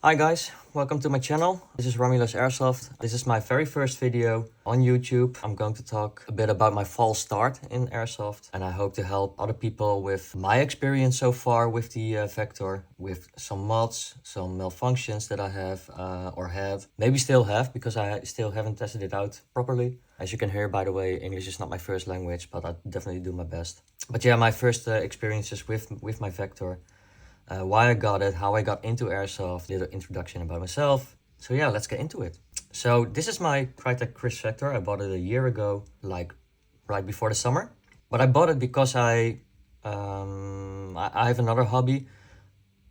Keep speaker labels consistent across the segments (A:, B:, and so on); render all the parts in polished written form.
A: Hi guys, welcome to my channel. This is Airsoft. This is my very first video on YouTube. I'm going to talk a bit about my false start in Airsoft, and I hope to help other people with my experience so far with the Vector, with some mods, some malfunctions that I have or had, maybe still have, because I still haven't tested it out properly. As you can hear, by the way, English is not my first language, but I definitely do my best. But yeah, my first experiences with my Vector. Why I got it, how I got into Airsoft, little introduction about myself. So yeah, let's get into it. So this is my Krytac Kriss Vector. I bought it a year ago, like right before the summer. But I bought it because I have another hobby,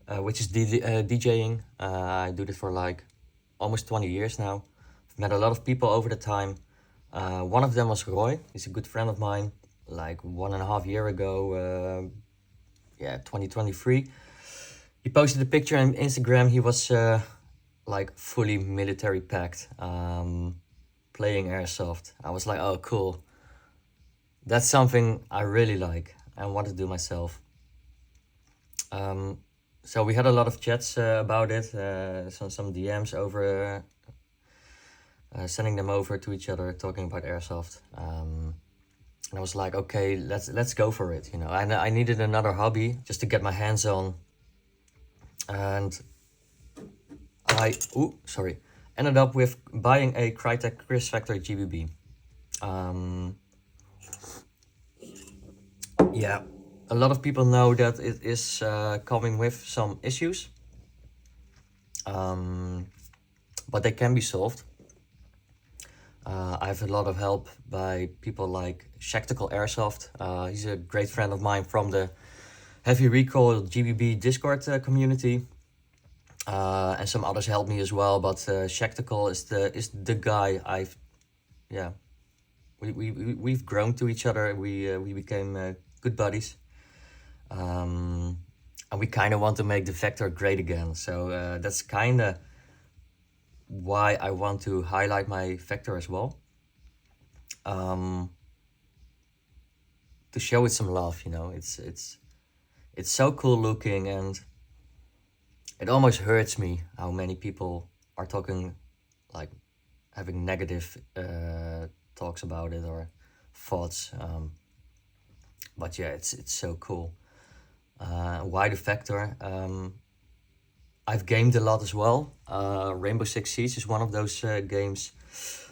A: which is DJing. I do this for like almost 20 years now. I've met a lot of people over the time. One of them was Roy. He's a good friend of mine. Like 1.5 years ago, 2023. He posted a picture on Instagram. He was like fully military packed, playing Airsoft. I was like, oh, cool. That's something I really like and want to do myself. So we had a lot of chats about it, some DMs over, sending them over to each other, talking about Airsoft. And I was like, okay, let's go for it. You know, I needed another hobby just to get my hands on. And I ended up with buying a Krytac Kriss Vector GBB. Yeah, a lot of people know that it is coming with some issues, but they can be solved. I have a lot of help by people like Shaktical Airsoft. He's a great friend of mine from the Heavy Recoil GBB Discord community, and some others helped me as well. But Shaktical is the guy we've grown to each other. We became good buddies, and we kind of want to make the Vector great again. So that's kind of why I want to highlight my Vector as well, to show it some love. You know, it's so cool looking, and it almost hurts me how many people are talking, like having negative talks about it or thoughts. But yeah, it's so cool. Why the Vector? I've gamed a lot as well. Rainbow Six Siege is one of those games.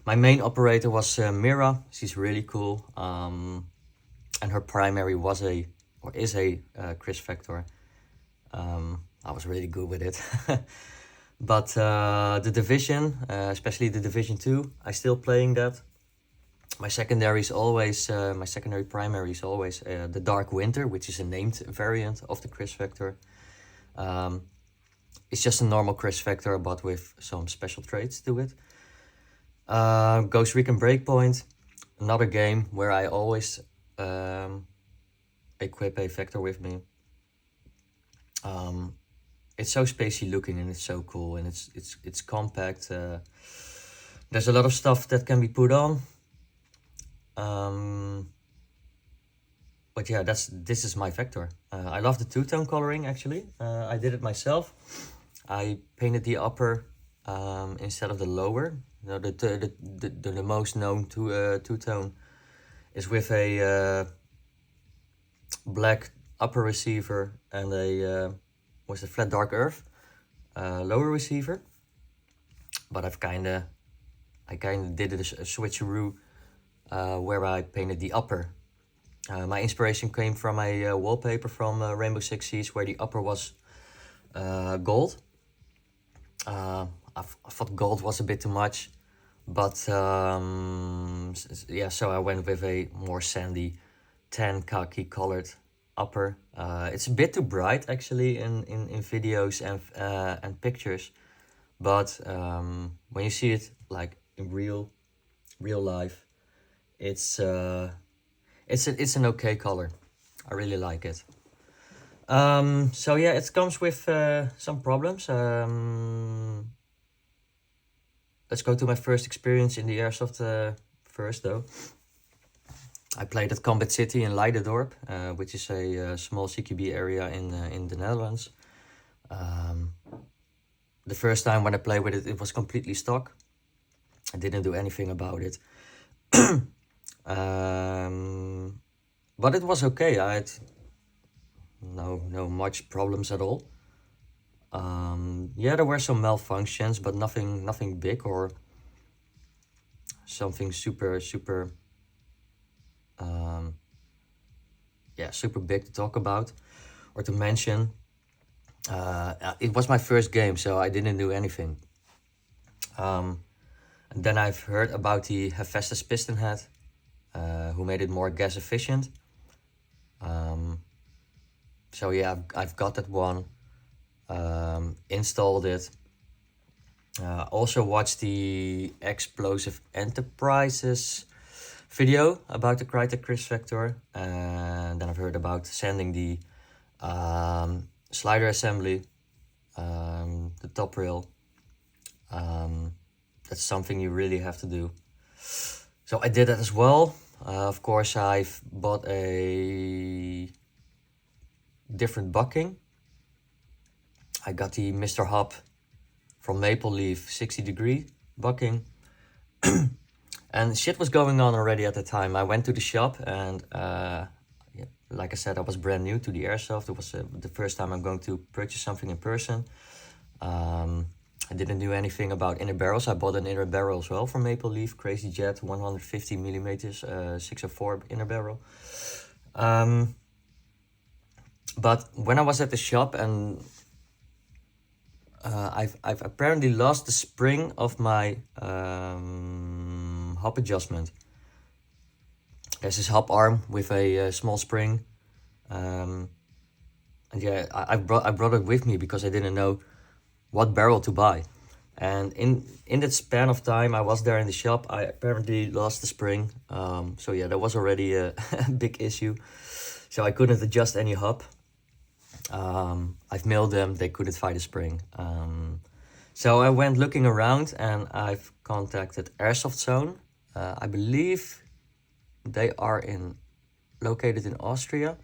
A: My main operator was Mira. She's really cool. And her primary was is a Kriss Vector. I was really good with it. But the Division, especially the Division 2, I still playing that. My secondary primary is always the Dark Winter, which is a named variant of the Kriss Vector. It's just a normal Kriss Vector, but with some special traits to it. Ghost Recon Breakpoint, another game where I always equip a Vector with me. It's so spacey looking, and it's so cool, and it's compact. There's a lot of stuff that can be put on. But yeah, this is my Vector. I love the two-tone coloring actually. I did it myself. I painted the upper instead of the lower. You know, the most known two-tone is with a black upper receiver and a flat dark earth lower receiver. But I kind of did a switcheroo where I painted the upper. My inspiration came from a wallpaper from Rainbow Six Siege where the upper was gold. I thought gold was a bit too much, but yeah, so I went with a more sandy tan khaki colored upper. It's a bit too bright actually in videos and pictures, but when you see it like in real life, it's an okay color. I really like it. So yeah, it comes with some problems. Let's go to my first experience in the Airsoft first though. I played at Combat City in Leiderdorp, which is a small CQB area in the Netherlands. The first time when I played with it, it was completely stock. I didn't do anything about it. But it was okay. I had no much problems at all. Yeah, there were some malfunctions, but nothing big or something super yeah, super big to talk about or to mention. It was my first game, so I didn't do anything. And then I've heard about the Hephaestus piston head, who made it more gas efficient. So yeah, I've got that one, installed it. Also watched the Explosive Enterprises video about the Krytac Kriss Vector, and then I've heard about sending the slider assembly, the top rail. That's something you really have to do. So I did that as well. Of course, I've bought a different bucking. I got the Mr. Hub from Maple Leaf 60-degree bucking. And shit was going on already at the time. I went to the shop and yeah, like I said, I was brand new to the airsoft. It was the first time I'm going to purchase something in person. I didn't do anything about inner barrels. I bought an inner barrel as well from Maple Leaf, Crazy Jet, 150 millimeters, 604 inner barrel. But when I was at the shop and I've apparently lost the spring of my hub adjustment. There's this hub arm with a small spring, and yeah, I brought it with me because I didn't know what barrel to buy. And in that span of time I was there in the shop, I apparently lost the spring. So yeah, that was already a big issue. So I couldn't adjust any hub. I've mailed them, they couldn't find a spring. So I went looking around and I've contacted Airsoftzone. I believe they are located in Austria.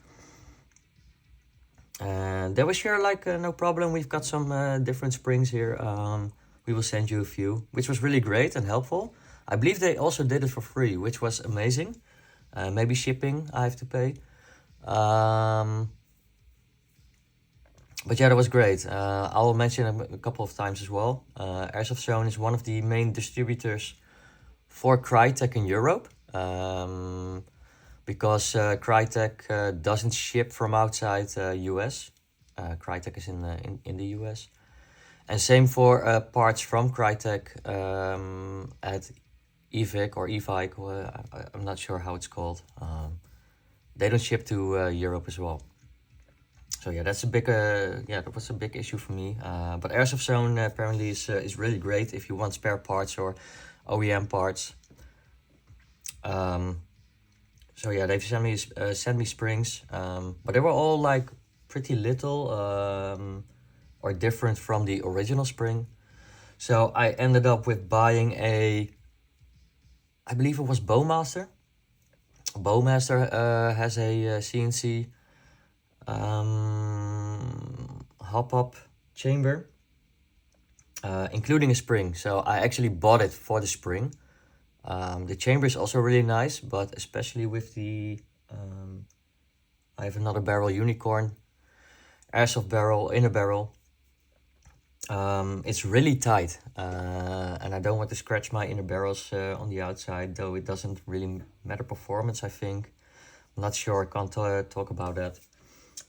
A: And they were sure, like, no problem, we've got some different springs here. We will send you a few, which was really great and helpful. I believe they also did it for free, which was amazing. Maybe shipping I have to pay. But yeah, that was great. I'll mention it a couple of times as well. Airsoftzone is one of the main distributors for Krytac in Europe. Because Krytac doesn't ship from outside US. Krytac is in the US. And same for parts from Krytac at EVIC or EVIC, I'm not sure how it's called. They don't ship to Europe as well. So yeah, that's a big that was a big issue for me. But Airsoftzone apparently is really great if you want spare parts or OEM parts. So yeah, they've sent me springs, but they were all like pretty little or different from the original spring. So I ended up with buying I believe it was Bowmaster. Bowmaster has a CNC hop-up chamber, including a spring. So I actually bought it for the spring. The chamber is also really nice, but especially with the I have another barrel, Unicorn airsoft barrel, inner barrel. It's really tight, and I don't want to scratch my inner barrels on the outside, though it doesn't really matter performance, I think. I'm not sure, I can't talk about that.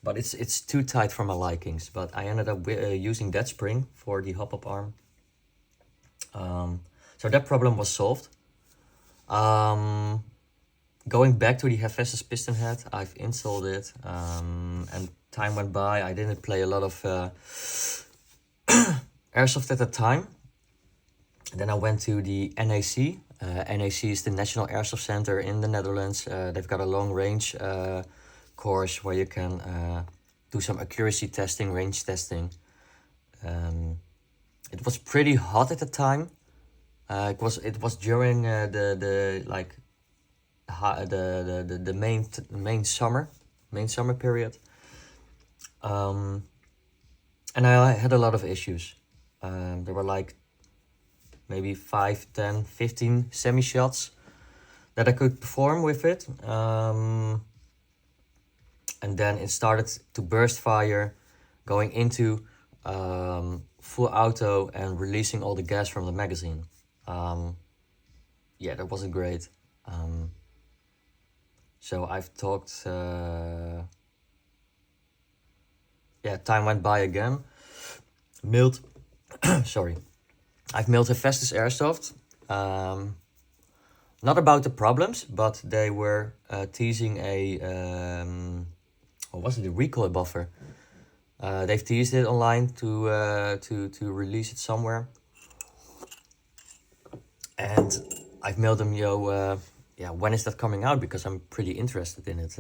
A: But it's too tight for my likings. But I ended up using that spring for the hop-up arm. So that problem was solved. Going back to the Hephaestus piston head, I've installed it, and time went by. I didn't play a lot of airsoft at the time. Then I went to the NAC. NAC is the National Airsoft Center in the Netherlands. They've got a long range course where you can do some accuracy testing, range testing. It was pretty hot at the time. It was during the main summer period, and I had a lot of issues. There were like maybe 5, 10, 15 semi-shots that I could perform with it. And then it started to burst fire, going into full auto and releasing all the gas from the magazine. Yeah, that wasn't great. So I've talked, yeah, time went by again. Mailed, sorry. I've mailed Hephaestus Airsoft. Not about the problems, but they were teasing a, what was it, a recoil buffer. They've teased it online to release it somewhere. And I've mailed them, yeah, when is that coming out? Because I'm pretty interested in it,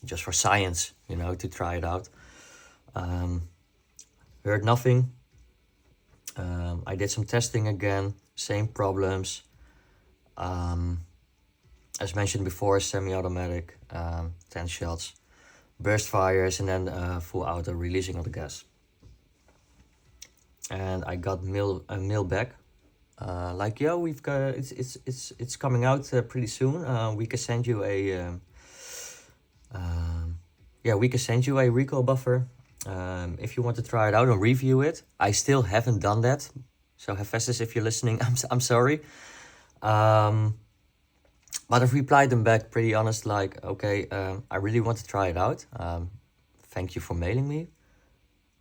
A: just for science, to try it out. Heard nothing. I did some testing again, same problems. As mentioned before, semi-automatic, 10 shots, burst fires, and then full auto releasing of the gas. And I got a mail back, like, yo, we've got it's coming out pretty soon. We can send you a yeah, we can send you a recoil buffer if you want to try it out and review it. I still haven't done that, so Hephaestus, if you're listening, I'm sorry. But I've replied them back pretty honest, like, okay, I really want to try it out. Thank you for mailing me,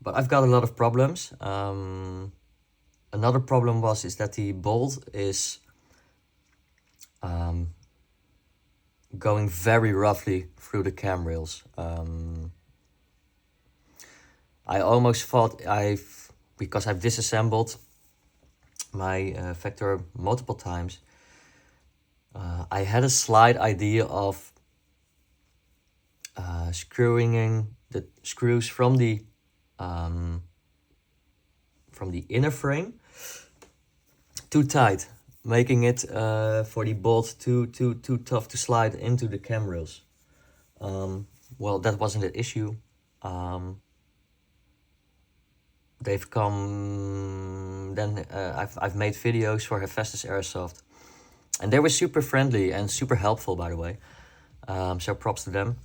A: but I've got a lot of problems. Another problem is that the bolt is going very roughly through the cam rails. I almost thought because I've disassembled my Vector multiple times, I had a slight idea of screwing in the screws from the inner frame too tight, making it for the bolt too tough to slide into the cam rails. Well, that wasn't an issue. They've come then. I've made videos for Hephaestus Airsoft, and they were super friendly and super helpful, by the way. So props to them.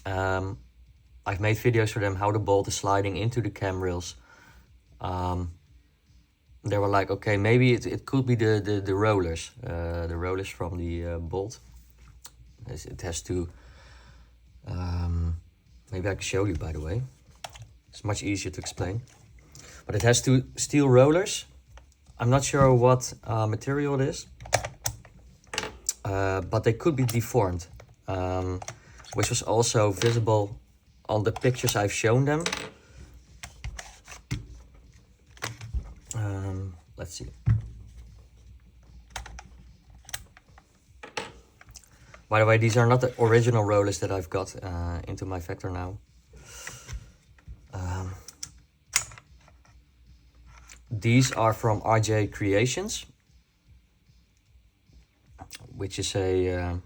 A: I've made videos for them how the bolt is sliding into the cam rails. They were like, okay, maybe it could be the rollers, from the bolt. It has to. Maybe I can show you, by the way. It's much easier to explain. But it has two steel rollers. I'm not sure what material it is. But they could be deformed. Which was also visible on the pictures I've shown them. Let's see. By the way, these are not the original rollers that I've got into my Vector now. These are from RJ Creations, which is a,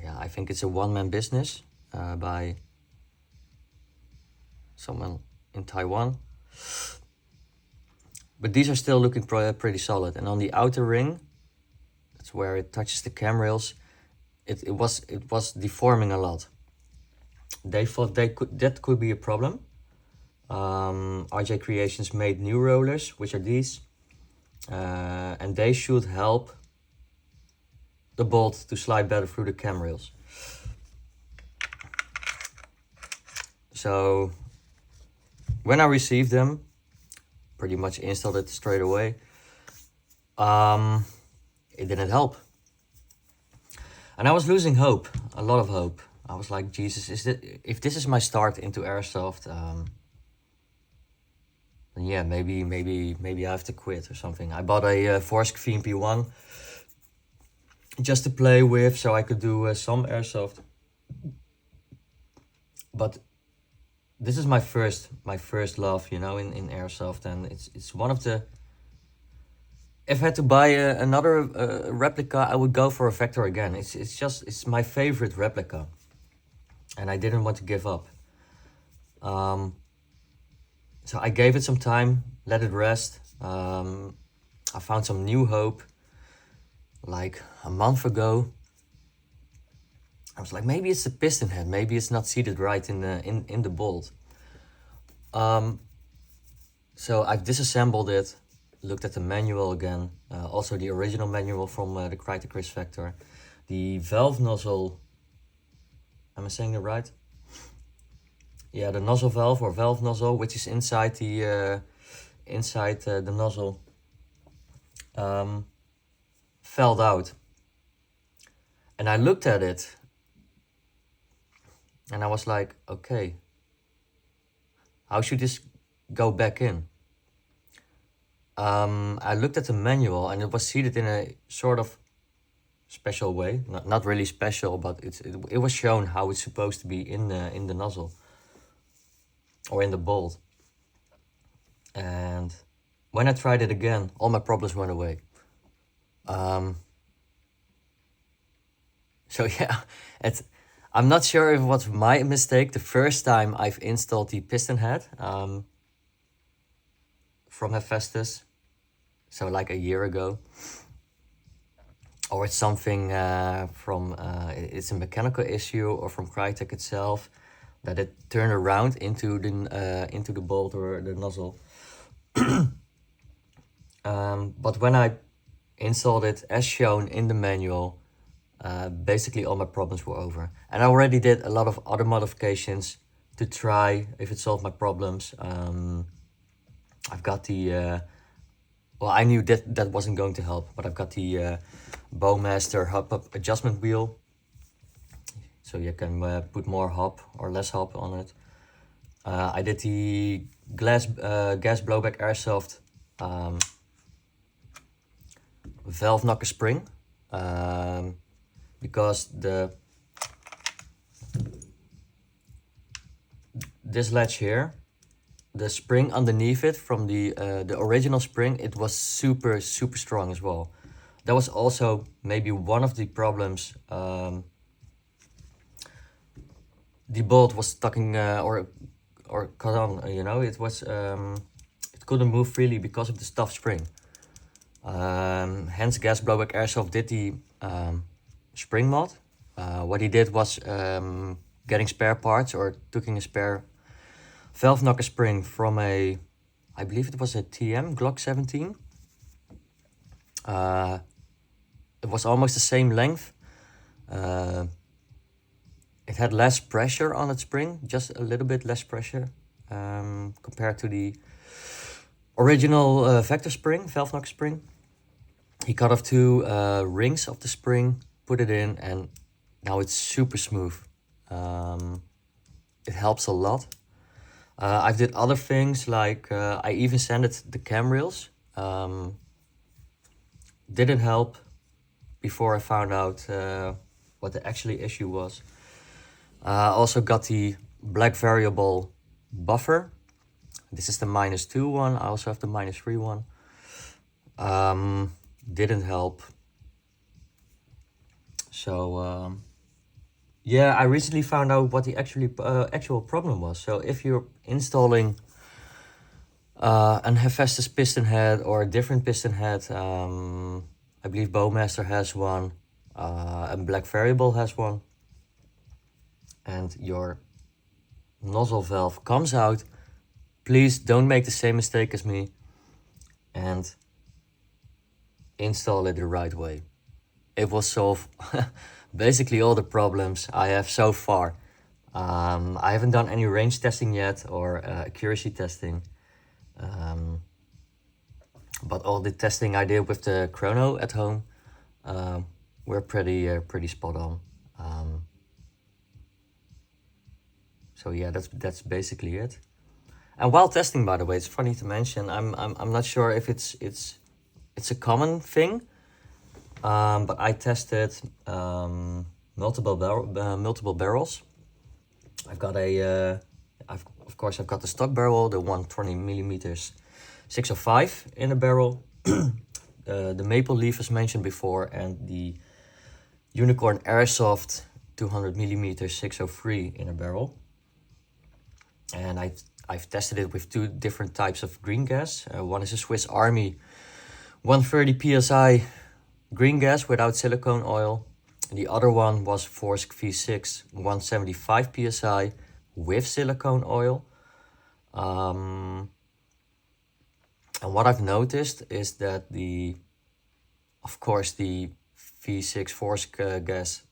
A: I think it's a one-man business by someone in Taiwan. But these are still looking pretty solid. And on the outer ring, that's where it touches the cam rails, it was deforming a lot. They thought that could be a problem. RJ Creations made new rollers, which are these, and they should help the bolt to slide better through the cam rails. So when I received them, pretty much installed it straight away. It didn't help, and I was losing hope, a lot of hope. I was like, Jesus, if this is my start into airsoft, then yeah, maybe I have to quit or something. I bought a Forsk VMP1 just to play with, so I could do some airsoft. But this is my first love, in airsoft, and it's one of the. If I had to buy another replica, I would go for a Vector again. It's my favorite replica, and I didn't want to give up. So I gave it some time, let it rest. I found some new hope like a month ago. I was like, maybe it's the piston head, maybe it's not seated right in the bolt. So I've disassembled it, looked at the manual again, also the original manual from the Krytac Kriss Vector. The valve nozzle, am I saying it right? Yeah, the nozzle valve or valve nozzle, which is inside the nozzle, fell out. And I looked at it and I was like, okay, how should this go back in? I looked at the manual and it was seated in a sort of special way. Not really special, but it was shown how it's supposed to be in the nozzle or in the bolt. And when I tried it again, all my problems went away. So yeah, I'm not sure if it was my mistake the first time I've installed the piston head from Hephaestus, so like a year ago, or it's something it's a mechanical issue, or from Krytac itself, that it turned around into the bolt or the nozzle. But when I installed it as shown in the manual, basically all my problems were over. And I already did a lot of other modifications to try if it solved my problems. I've got the, well, I knew that wasn't going to help, but I've got the Bowmaster hub-up adjustment wheel. So you can put more hop or less hop on it. I did the gas blowback Airsoft valve knocker spring, because this latch here, the spring underneath it from the original spring, it was super strong as well. That was also maybe one of the problems. The bolt was stuck or cut on, you know, it was it couldn't move freely because of the stuffed spring. Hence gas blowback Airsoft did the spring mod. What he did was getting spare parts or taking a spare valve knocker spring from I believe it was a TM Glock 17. It was almost the same length. It had less pressure on its spring, just a little bit less pressure compared to the original Vector spring, valve knocker spring. He cut off 2 rings of the spring, put it in, and now it's super smooth. It helps a lot. I've did other things like I even sanded the cam rails. Didn't help before I found out what the actually issue was. Also got the black variable buffer. This is the -2 one. I also have the -3 one. Didn't help. So yeah, I recently found out what the actual problem was. So if you're installing an Hephaestus piston head or a different piston head, I believe Bowmaster has one, and Black Variable has one, and your nozzle valve comes out, please don't make the same mistake as me and install it the right way. It will solve basically all the problems I have so far. I haven't done any range testing yet or accuracy testing. But all the testing I did with the chrono at home were pretty spot on. So yeah, that's basically it. And while testing, by the way, it's funny to mention, I'm not sure if it's a common thing, but I tested multiple barrels. I've got of course I've got the stock barrel, the 120 millimeters 605 in a barrel, the maple leaf as mentioned before, and the Unicorn Airsoft 200 millimeters 603 in a barrel. And I I've tested it with 2 different types of green gas. One is a Swiss Army 130 psi green gas without silicone oil. And the other one was Forsk V6 175 psi with silicone oil. And what I've noticed is that of course, the V6 Forsk gas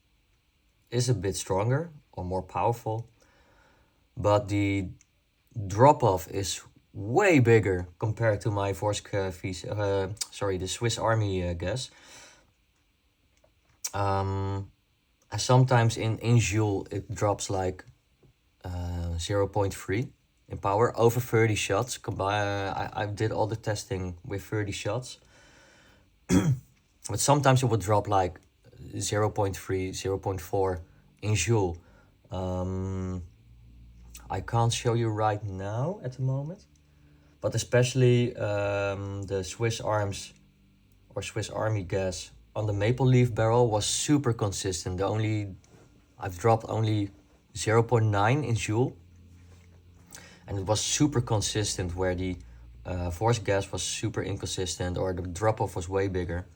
A: is a bit stronger or more powerful, but the drop-off is way bigger compared to my Forsk the Swiss Army gas. And sometimes in joule it drops like 0.3 in power over 30 shots. I did all the testing with 30 shots. But sometimes it would drop like 0.3, 0.4 in joule. I can't show you right now at the moment, but especially the Swiss Arms or Swiss Army gas on the maple leaf barrel was super consistent. I've dropped only 0.9 in joule, and it was super consistent, where the Forsk gas was super inconsistent, or the drop-off was way bigger.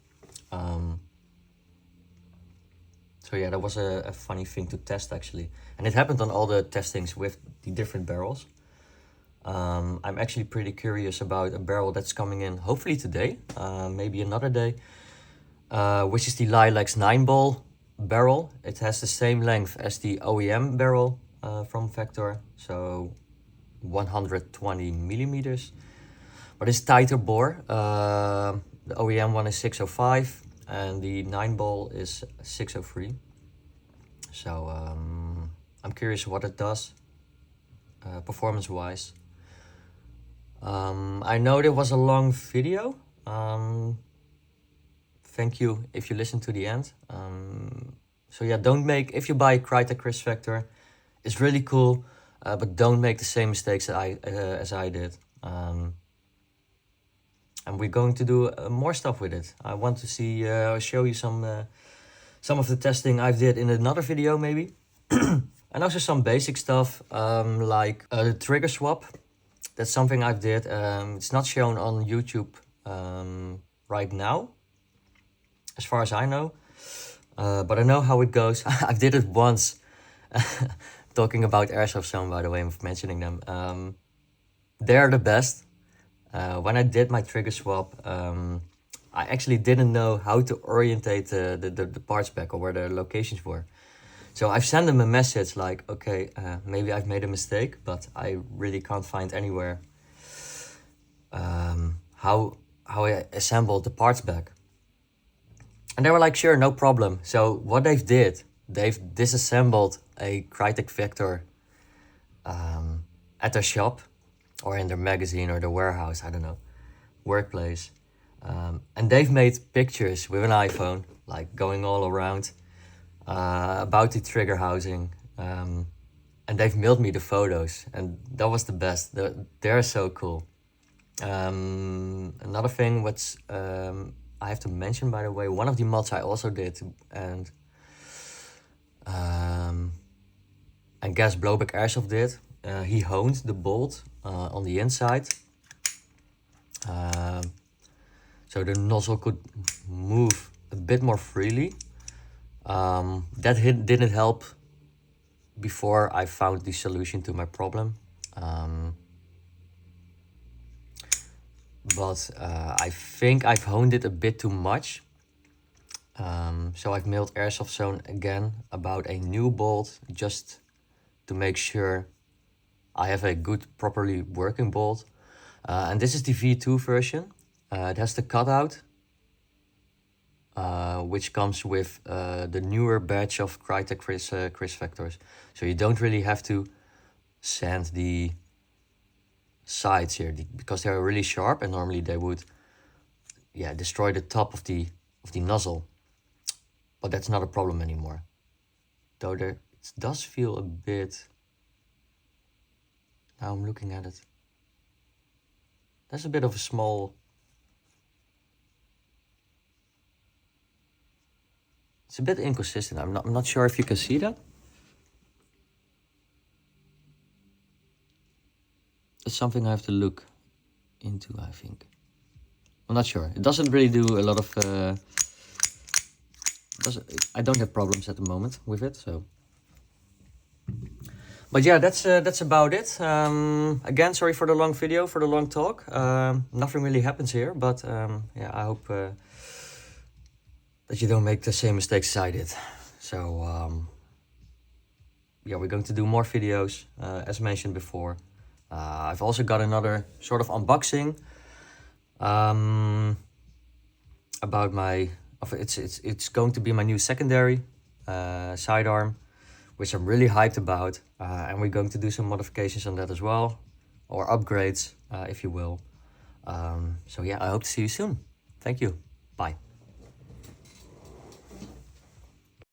A: So yeah, that was a funny thing to test actually. And it happened on all the testings with the different barrels. I'm actually pretty curious about a barrel that's coming in hopefully today, maybe another day, which is the Lilacs 9-ball barrel. It has the same length as the OEM barrel from Vector, so 120 millimeters, but it's tighter bore. The OEM one is 605 and the 9-ball is 603. So I'm curious what it does performance wise. I know there was a long video. Thank you if you listen to the end. So yeah, if you buy a Krytac Kriss Vector, it's really cool, but don't make the same mistakes as I did. And we're going to do more stuff with it. I want to show you some of the testing I did in another video maybe. And also some basic stuff, like the trigger swap. That's something I did. It's not shown on YouTube right now, as far as I know. But I know how it goes. I did it once. Talking about Airsoftzone, by the way, I'm mentioning them. They're the best. When I did my trigger swap, I actually didn't know how to orientate the parts back or where the locations were. So I've sent them a message like, okay, maybe I've made a mistake, but I really can't find anywhere how I assembled the parts back. And they were like, sure, no problem. So what they've disassembled a Krytac Vector at their shop or in their magazine or their warehouse, I don't know, workplace. And they've made pictures with an iPhone, like going all around, about the trigger housing. And they've mailed me the photos, and that was the best. They're so cool. Another thing which I have to mention, by the way, one of the mods I also did, and Gas Blowback Airsoft did, he honed the bolt on the inside, so the nozzle could move a bit more freely. That didn't help before I found the solution to my problem. But I think I've honed it a bit too much. So I've mailed Airsoftzone again about a new bolt, just to make sure I have a good, properly working bolt. And this is the V2 version. It has the cutout, which comes with the newer batch of Krytac Kriss Vectors. So you don't really have to sand the sides here, because they are really sharp, and normally they would destroy the top of the nozzle. But that's not a problem anymore. Though it does feel a bit, now I'm looking at it, there's a bit of a small, it's a bit inconsistent. I'm not sure if you can see that. That's something I have to look into, I think. I'm not sure. It doesn't really do a lot of... I don't have problems at the moment with it, so... But yeah, that's about it. Again, sorry for the long video, for the long talk. Nothing really happens here, but yeah, I hope that you don't make the same mistakes as I did. So yeah, we're going to do more videos, as mentioned before. I've also got another sort of unboxing about my... It's going to be my new secondary sidearm, which I'm really hyped about, and we're going to do some modifications on that as well, or upgrades, if you will. So yeah, I hope to see you soon. Thank you. Bye.